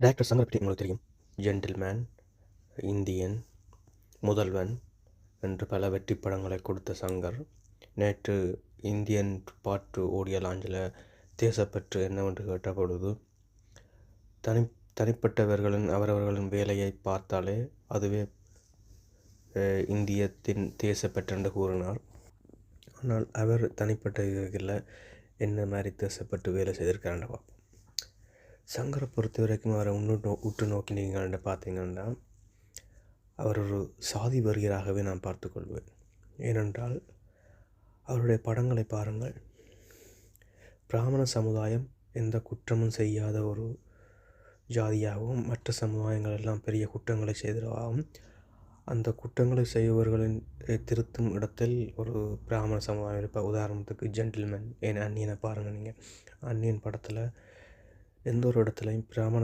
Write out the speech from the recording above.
Director சங்கரை பற்றி உங்களுக்கு தெரியும். ஜென்டில்மேன், இந்தியன், முதல்வன் என்று பல வெற்றி படங்களை கொடுத்த சங்கர் நேற்று இந்தியன் பார்ட் 2 ஓடிய லாஞ்சில் தேசப்பற்று என்னவென்று கேட்டபொழுது தனிப்பட்டவர்களின் அவரவர்களின் வேலையை பார்த்தாலே அதுவே இந்தியத்தின் தேசப்பற்று என்று கூறினார். ஆனால் அவர் தனிப்பட்ட இதில் என்ன மாதிரி தேசப்பட்டு வேலை செய்திருக்காருன்னு பார்ப்போம். சங்கரை பொறுத்த வரைக்கும் அவரை உற்று நோக்கினீங்கன்னு பார்த்தீங்கன்னா அவர் ஒரு சாதி வெறியராகவே நான் பார்த்துக்கொள்வேன். ஏனென்றால் அவருடைய படங்களை பாருங்கள். பிராமண சமுதாயம் எந்த குற்றமும் செய்யாத ஒரு ஜாதியாகவும் மற்ற சமுதாயங்கள் எல்லாம் பெரிய குற்றங்களை செய்ததாகவும் அந்த குற்றங்களை செய்பவர்களின் திருத்தும் இடத்தில் ஒரு பிராமண சமுதாயம் இருப்ப. உதாரணத்துக்கு ஜென்டில்மேன், அன்னியனை பாருங்கள். நீங்கள் அன்னியன் படத்தில் எந்த ஒரு இடத்துலையும் பிராமண